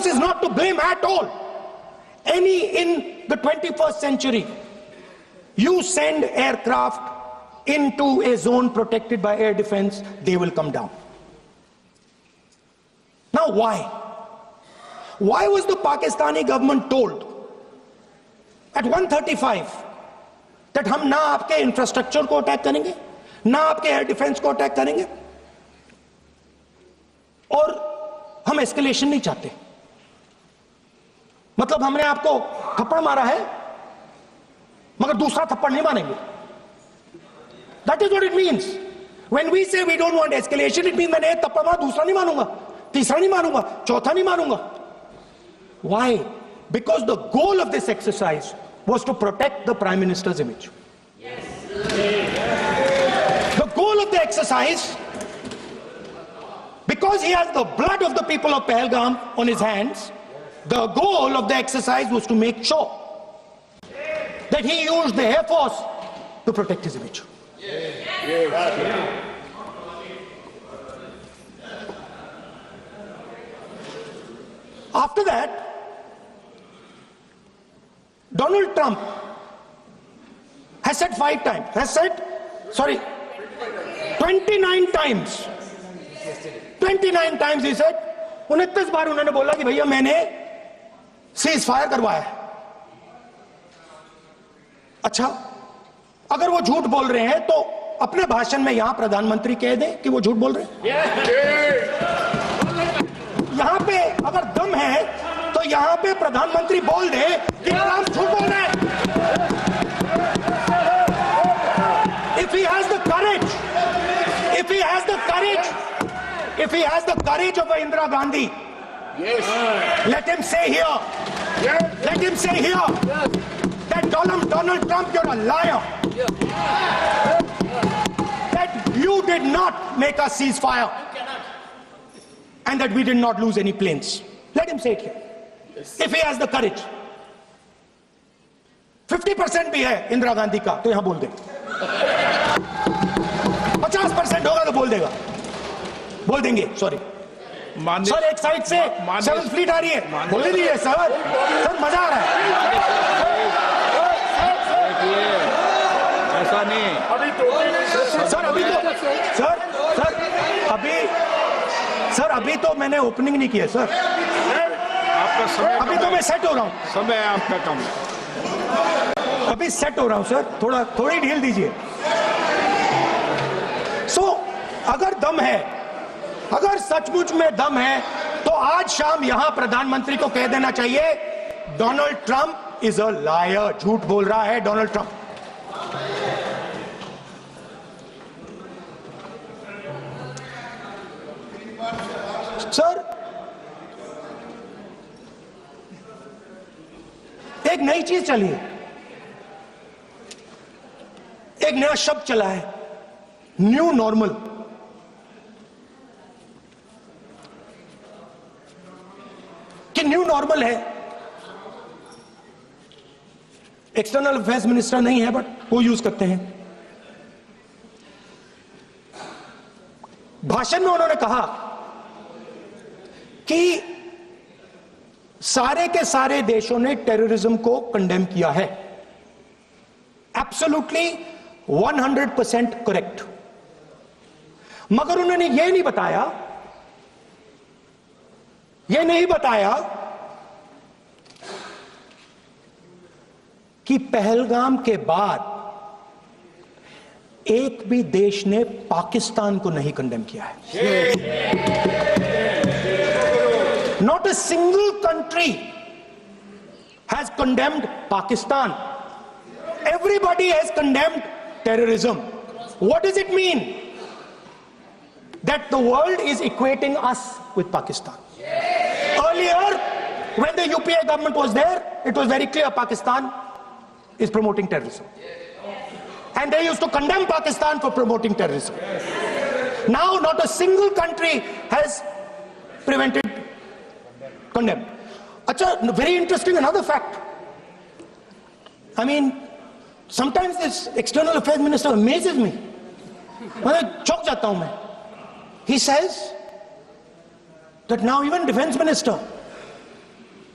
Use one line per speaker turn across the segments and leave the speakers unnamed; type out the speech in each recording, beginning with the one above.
Force is not to blame at all. Any in the 21st century, you send aircraft into a zone protected by air defense, they will come down. Now why? Why was the Pakistani government told at 1:35 that हम ना आपके infrastructure को attack करेंगे, ना आपके air defence को attack करेंगे, और हम एस्केलेशन नहीं चाहते? मतलब हमने आपको थप्पड़ मारा है मगर दूसरा थप्पड़ नहीं मारेंगे. That is what it means. When we say we don't want escalation, it means मैंने एक थप्पड़ मारा, दूसरा नहीं मारूंगा, तीसरा नहीं मारूंगा, चौथा नहीं मारूंगा. Why? Because the goal of this exercise was to protect the Prime Minister's image. Yes. The goal of the exercise, because he has the blood of the people of Pahalgam on his hands, the goal of the exercise was to make sure that he used the Air Force to protect his image. After that, Donald Trump has said 29 times. 29 times he said, 29 बार उन्होंने बोला कि भैया मैंने cease fire करवाया है. अच्छा, अगर वो झूठ बोल रहे हैं तो अपने भाषण में यहां प्रधानमंत्री कह दें कि वो झूठ बोल रहे हैं. यहां पे अगर दम है तो यहां पे प्रधानमंत्री बोल दे कि ट्रंप झूठ बोल रहे हैं. If he has the courage, if he has the courage of Indira Gandhi, let him say here, that Donald Trump, you're a liar. That you did not make a ceasefire, and that we did not lose any planes. Let him say it here. If he has the courage. 50% भी है इंदिरा गांधी का तो यहां बोल दे. 50% होगा तो बोल देगा, बोल देंगे. सॉरी सर, एक साइड से 7th फ्लीट आ रही है, बोल दीजिए सर. मजा आ रहा है.
ऐसा नहीं
सर अभी तो मैंने ओपनिंग नहीं किया सर.
आपका समय,
अभी तो मैं सेट हो रहा हूं.
समय आपका कम है.
अभी सेट हो रहा हूं सर, थोड़ी ढील दीजिए. अगर दम है, अगर सचमुच में दम है तो आज शाम यहां प्रधानमंत्री को कह देना चाहिए Donald Trump is a liar. झूठ बोल रहा है डोनाल्ड ट्रंप. सर, एक नई चीज चली है, एक नया शब्द चला है, न्यू नॉर्मल. कि न्यू नॉर्मल है. एक्सटर्नल अफेयर्स मिनिस्टर नहीं है बट वो यूज करते हैं. भाषण में उन्होंने कहा कि सारे के सारे देशों ने टेररिज्म को कंडेम किया है. Absolutely 100% correct. मगर उन्होंने यह नहीं बताया कि पहलगाम के बाद एक भी देश ने पाकिस्तान को नहीं कंडेम किया है. Not a single country has condemned Pakistan. Everybody has condemned terrorism. What does it mean? That the world is equating us with Pakistan. Earlier, when the UPA government was there, it was very clear Pakistan is promoting terrorism. And they used to condemn Pakistan for promoting terrorism. Now, not a single country has condemned. Achha, very interesting, another fact. I mean, sometimes this external affairs minister amazes me. मैं चौंक जाता हूं मैं. He says that now even defense minister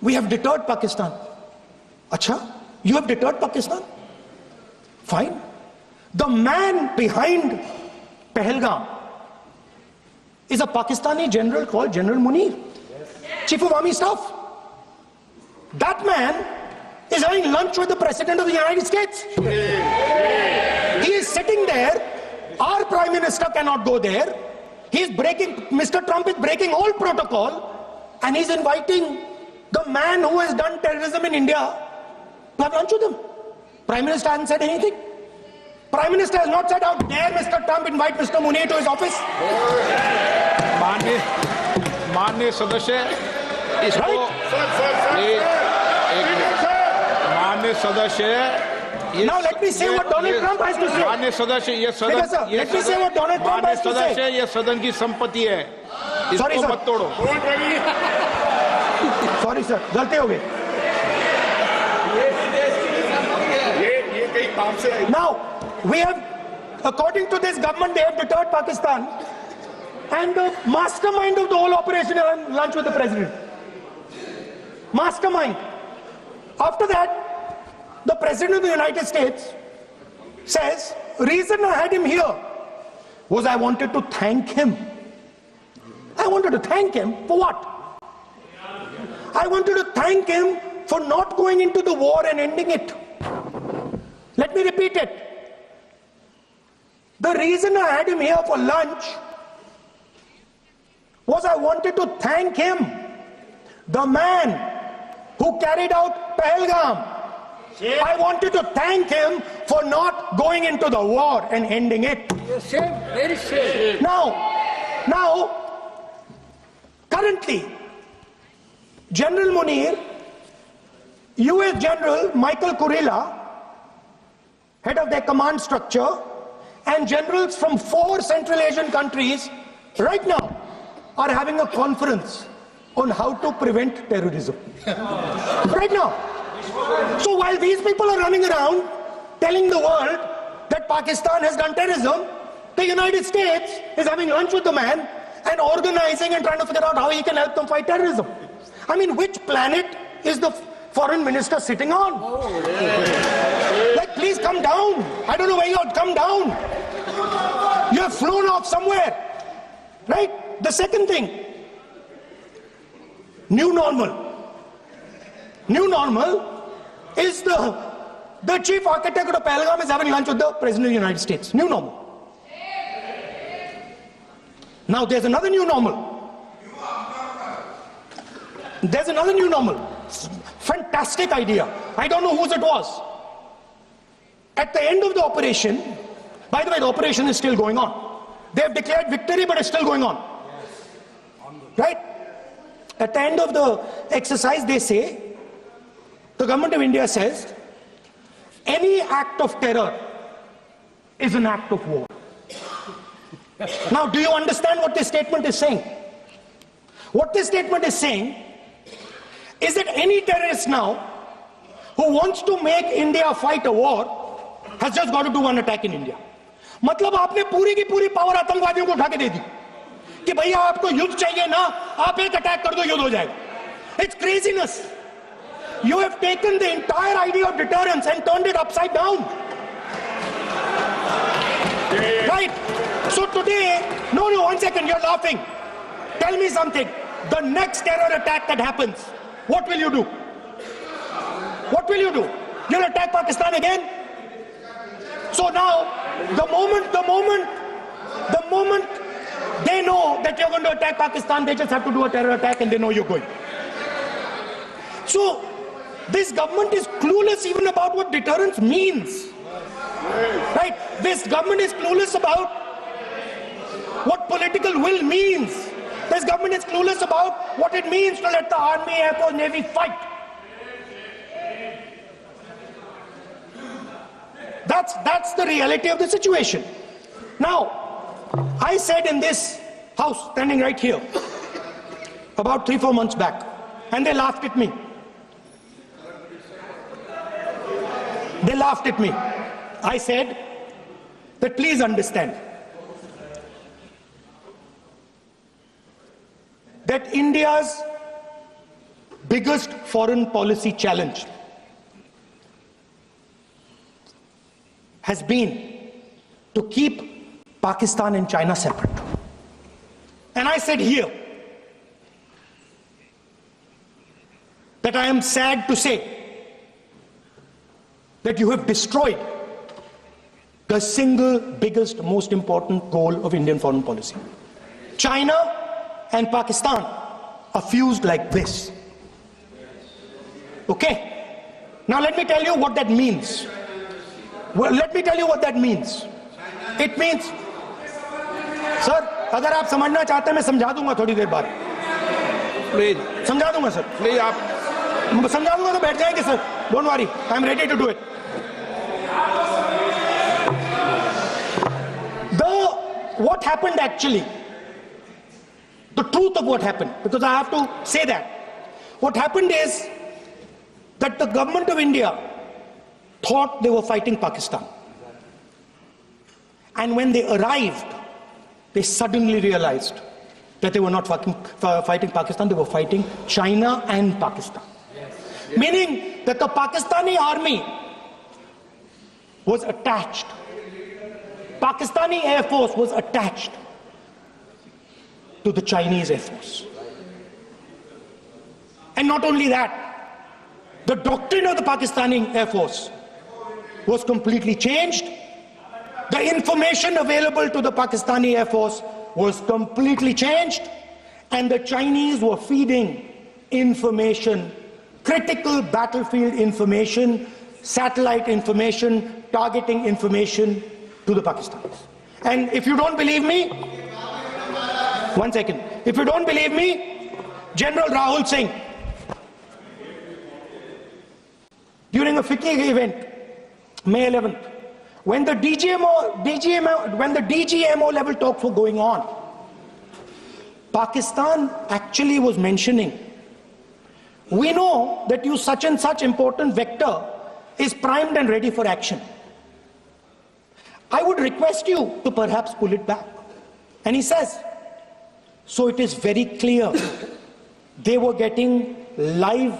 we have deterred Pakistan. Acha, you have deterred Pakistan? Fine. The man behind Pahalgam is a Pakistani general called General Munir, Chief of Army Staff. That man is having lunch with the President of the United States. He is sitting there. Our Prime Minister cannot go there. Mr. Trump is breaking all protocol, and he's inviting the man who has done terrorism in India to have lunch with him. Prime Minister hasn't said anything. Prime Minister has not said, how dare Mr. Trump invite Mr. Munir to his office.
माननीय सदस्य इसको माननीय सदस्य
Now let me say what Donald Trump has to say.
माननीय सदस्य ये सदन
Let me say what Donald Trump has to
सदस्य
say.
ये सदन की संपत्ति है,
Sorry,
इसको
sir.
मत तोड़ो.
Sorry sir, गलती हो गई. Now we have, according to this government, they have deterred Pakistan, and the mastermind of the whole operation is on lunch with the president. Mastermind. After that, the President of the United States says, reason I had him here was I wanted to thank him. I wanted to thank him for what? I wanted to thank him for not going into the war and ending it. Let me repeat it. The reason I had him here for lunch was I wanted to thank him, the man who carried out Pahalgam. I wanted to thank him for not going into the war and ending it.
Very shame.
Now, currently, General Munir, US General Michael Kurilla, head of their command structure, and generals from 4 Central Asian countries right now are having a conference on how to prevent terrorism. Right now. So while these people are running around telling the world that Pakistan has done terrorism, the United States is having lunch with the man and organizing and trying to figure out how he can help them fight terrorism. I mean, which planet is the foreign minister sitting on? Like, please come down. I don't know where you are. Come down. You have flown off somewhere. Right? The second thing, new normal. New normal is the chief architect of Pahalgam is having lunch with the President of the United States. New normal. Now there's another new normal. There's another new normal. Fantastic idea. I don't know whose it was. At the end of the operation, by the way, the operation is still going on. They have declared victory, but it's still going on. Right? At the end of the exercise, they say, the government of India says, any act of terror is an act of war. Now, do you understand what this statement is saying? What this statement is saying is that any terrorist now who wants to make India fight a war has just got to do one attack in India. मतलब आपने पूरी की पूरी power आतंकवादियों को उठा के दे दी कि भैया आपको युद्ध चाहिए ना, आप एक अटैक कर दो, युद्ध हो जाएगा. It's craziness. You have taken the entire idea of deterrence and turned it upside down. Right? So today, no, 1 second, you're laughing. Tell me something. The next terror attack that happens, what will you do? What will you do? You'll attack Pakistan again? So now, the moment they know that you're going to attack Pakistan, they just have to do a terror attack and they know you're going. So, this government is clueless even about what deterrence means. Right? This government is clueless about what political will means. This government is clueless about what it means to let the Army, Air Force, Navy fight. That's the reality of the situation. Now, I said in this house, standing right here, about 3-4 months back, and they laughed at me. They laughed at me. I said that please understand that India's biggest foreign policy challenge has been to keep Pakistan and China separate. And I said here that I am sad to say that you have destroyed the single biggest, most important goal of Indian foreign policy. China and Pakistan are fused like this. Okay? Now let me tell you what that means. Well, let me tell you what that means. It means, sir, अगर आप समझना चाहते हैं मैं समझा दूंगा थोड़ी देर बाद.
प्लीज
समझा दूंगा सर.
प्लीज आप
समझा दूंगा तो बैठ जाएंगे sir. Don't worry, I am ready to do it. What happened actually, the truth of what happened, because I have to say that. What happened is that the government of India thought they were fighting Pakistan. And when they arrived, they suddenly realized that they were not fighting Pakistan, they were fighting China and Pakistan. Meaning that the Pakistani army was attached. Pakistani Air Force was attached to the Chinese Air Force. And not only that, the doctrine of the Pakistani Air Force was completely changed. The information available to the Pakistani Air Force was completely changed, and the Chinese were feeding information, critical battlefield information, satellite information, targeting information to the Pakistanis. And if you don't believe me, one second. If you don't believe me, General Rahul Singh, during a FICCI event, May 11th, when the DGMO level talks were going on, Pakistan actually was mentioning, we know that you such and such important vector is primed and ready for action. I would request you to perhaps pull it back. And he says, so it is very clear they were getting live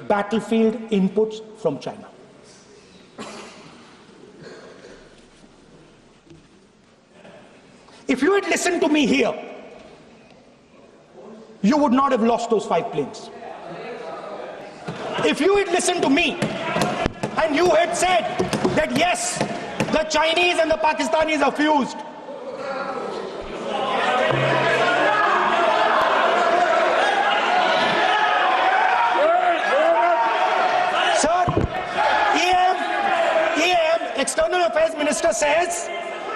battlefield inputs from China. If you had listened to me here, you would not have lost those 5 planes. If you had listened to me and you had said that yes, the Chinese and the Pakistanis are fused, sir, EM, External Affairs Minister says,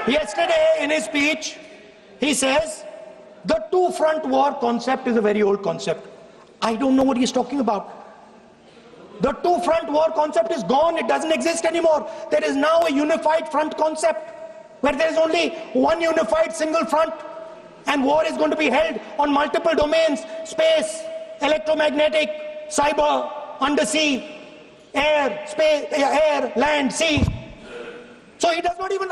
yesterday in his speech, he says, the two-front war concept is a very old concept. I don't know what he's talking about. The two-front war concept is gone. It doesn't exist anymore. There is now a unified front concept where there is only one unified single front, and war is going to be held on multiple domains: space, electromagnetic, cyber, undersea, air, space, air, land, sea. So he does not even